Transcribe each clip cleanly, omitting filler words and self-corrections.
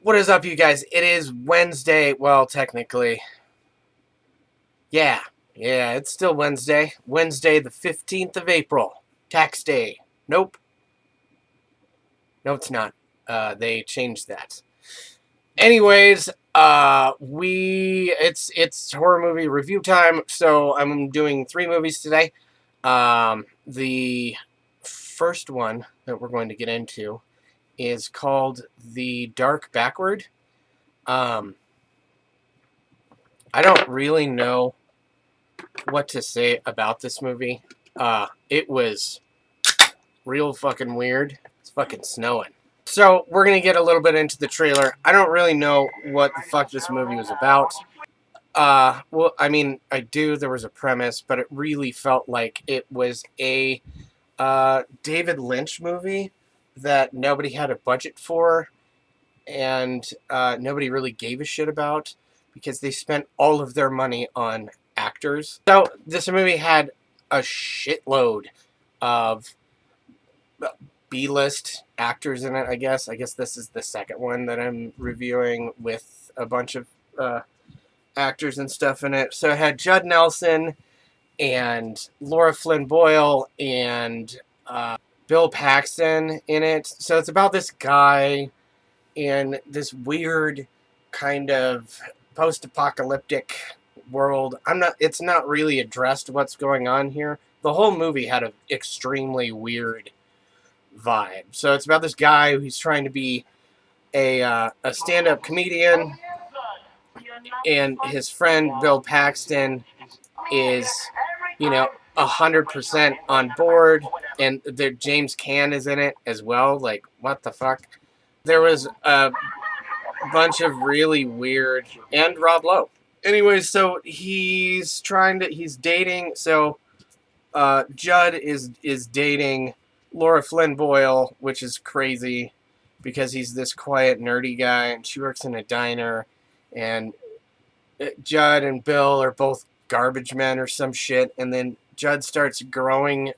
What is up, you guys? It is Wednesday. Well, technically. Yeah, it's still Wednesday. Wednesday, the 15th of April. Tax day. Nope. No, it's not. They changed that. Anyways, it's horror movie review time, so I'm doing 3 movies today. The first one that we're going to get into is called The Dark Backward. I don't really know what to say about this movie. It was real fucking weird. It's fucking snowing. So we're gonna get a little bit into the trailer. I don't really know what the fuck this movie was about. Well, I mean, I do. There was a premise, but it really felt like it was a David Lynch movie that nobody had a budget for, and nobody really gave a shit about because they spent all of their money on actors. So this movie had a shitload of B-list actors in it, I guess. I guess this is the second one that I'm reviewing with a bunch of actors and stuff in it. So it had Judd Nelson and Laura Flynn Boyle and Bill Paxton in it. So it's about this guy in this weird kind of post-apocalyptic world. It's not really addressed what's going on here. The whole movie had an extremely weird vibe. So it's about this guy who's trying to be a stand-up comedian, and his friend Bill Paxton is, 100% on board, and James Caan is in it as well. Like, what the fuck? There was a bunch of really weird, and Rob Lowe. Anyways, so he's dating. So Judd is dating Laura Flynn Boyle, which is crazy because he's this quiet, nerdy guy, and she works in a diner, and Judd and Bill are both garbage men or some shit, and then Judd starts growing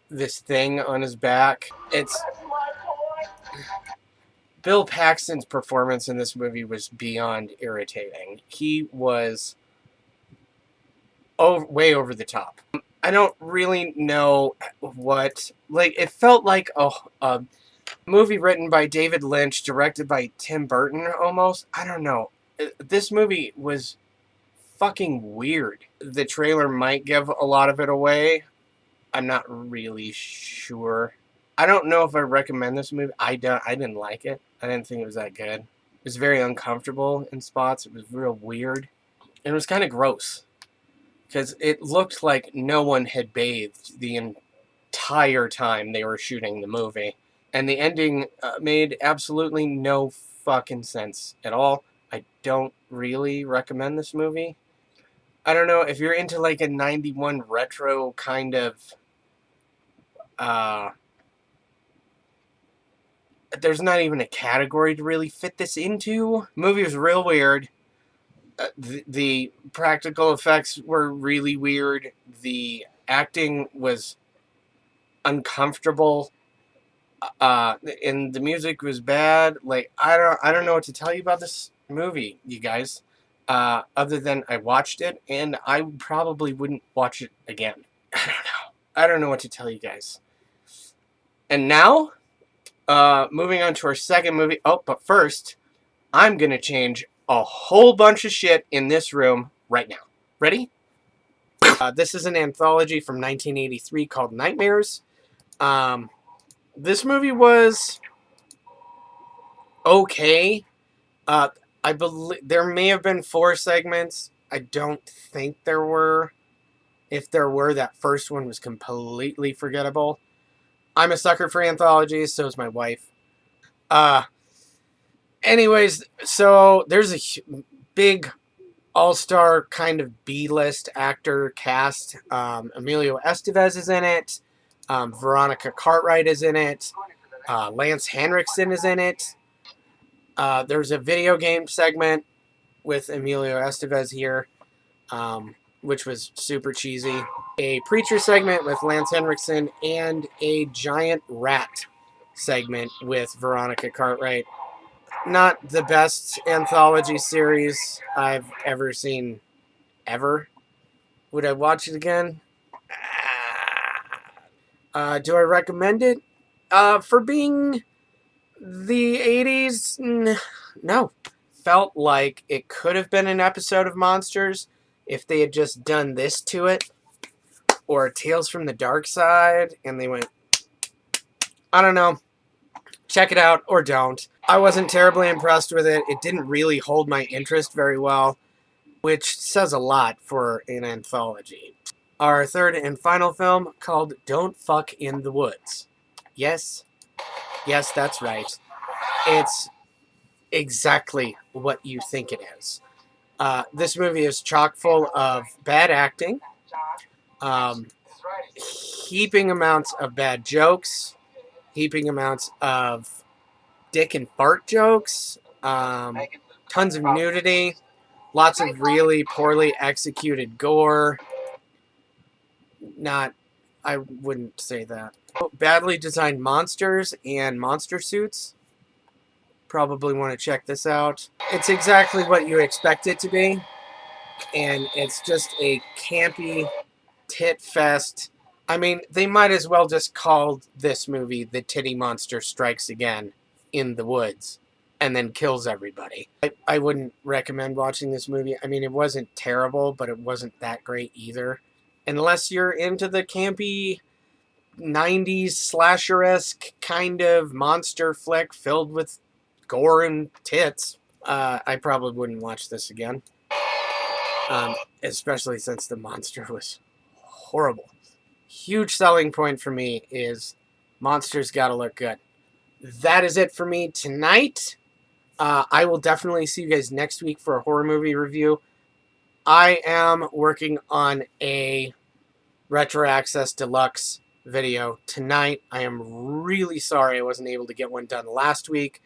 this thing on his back. Bill Paxton's performance in this movie was beyond irritating. He was way over the top. I don't really know what... Like, it felt like a movie written by David Lynch, directed by Tim Burton, almost. I don't know. This movie was fucking weird. The trailer might give a lot of it away. I'm not really sure. I don't know if I recommend this movie. I didn't like it. I didn't think it was that good. It was very uncomfortable in spots. It was real weird. And it was kind of gross. Because it looked like no one had bathed the entire time they were shooting the movie. And the ending made absolutely no fucking sense at all. I don't really recommend this movie. I don't know, if you're into like a 91 retro kind of... there's not even a category to really fit this into. The movie was real weird. The practical effects were really weird. The acting was uncomfortable. And the music was bad. Like, I don't know what to tell you about this movie, you guys. Other than I watched it, and I probably wouldn't watch it again. I don't know. I don't know what to tell you guys. And now, moving on to our second movie. Oh, but first, I'm going to change a whole bunch of shit in this room right now. Ready? This is an anthology from 1983 called Nightmares. This movie was okay. I believe there may have been 4 segments. I don't think there were. If there were, that first one was completely forgettable. I'm a sucker for anthologies, so is my wife. Anyways, so there's a big all-star kind of B-list actor cast. Emilio Estevez is in it. Veronica Cartwright is in it. Lance Henriksen is in it. There's a video game segment with Emilio Estevez here, which was super cheesy. A preacher segment with Lance Henriksen, and a giant rat segment with Veronica Cartwright. Not the best anthology series I've ever seen, ever. Would I watch it again? Do I recommend it? For being the 80s, no. Felt like it could have been an episode of Monsters if they had just done this to it, or Tales from the Dark Side, and they went, I don't know, check it out or don't. I wasn't terribly impressed with it. It didn't really hold my interest very well, which says a lot for an anthology. Our third and final film, called Don't Fuck in the Woods. Yes, that's right. It's exactly what you think it is. This movie is chock full of bad acting, um, heaping amounts of bad jokes, heaping amounts of dick and fart jokes, tons of nudity, lots of really poorly executed gore. I wouldn't say that. Badly designed monsters and monster suits. Probably want to check this out. It's exactly what you expect it to be, and it's just a campy tit fest. I mean, they might as well just call this movie The Titty Monster Strikes Again in the Woods and then kills everybody. I wouldn't recommend watching this movie. I mean, it wasn't terrible, but it wasn't that great either. Unless you're into the campy 90s slasher-esque kind of monster flick filled with gore and tits, I probably wouldn't watch this again. Especially since the monster was horrible. Huge selling point for me is monsters gotta look good. That is it for me tonight. I will definitely see you guys next week for a horror movie review. I am working on a Retro Access Deluxe video tonight. I am really sorry I wasn't able to get one done last week.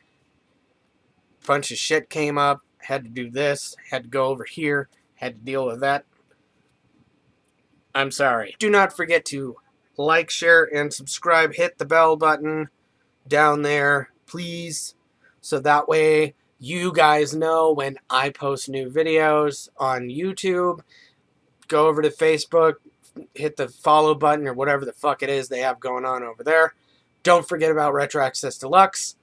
Bunch of shit came up. Had to do this. Had to go over here. Had to deal with that. I'm sorry. Do not forget to like, share, and subscribe. Hit the bell button down there, please. So that way you guys know when I post new videos on YouTube. Go over to Facebook. Hit the follow button or whatever the fuck it is they have going on over there. Don't forget about Retro Access Deluxe.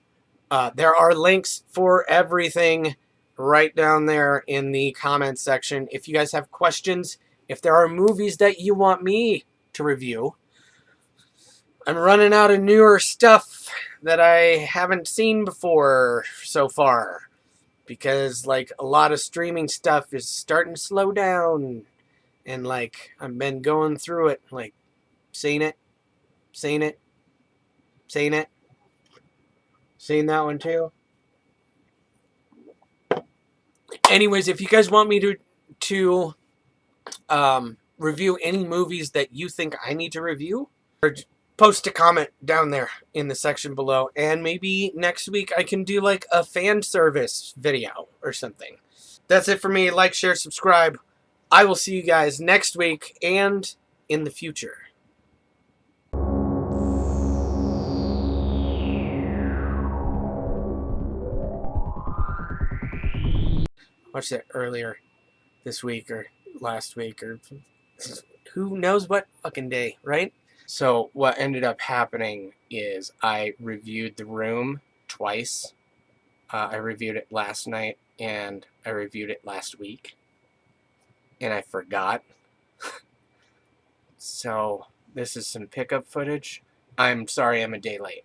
There are links for everything right down there in the comments section. If you guys have questions, if there are movies that you want me to review, I'm running out of newer stuff that I haven't seen before so far. Because, like, a lot of streaming stuff is starting to slow down. And, like, I've been going through it, like, seen it, seen it, seen it. Seen that one too. Anyways, if you guys want me to review any movies that you think I need to review, or post a comment down there in the section below, and maybe next week I can do like a fan service video or something. That's it for me. Like, share, subscribe. I will see you guys next week and in the future. Watched it earlier this week or last week or who knows what fucking day, right? So what ended up happening is I reviewed The Room twice. I reviewed it last night and I reviewed it last week. And I forgot. So this is some pickup footage. I'm sorry I'm a day late.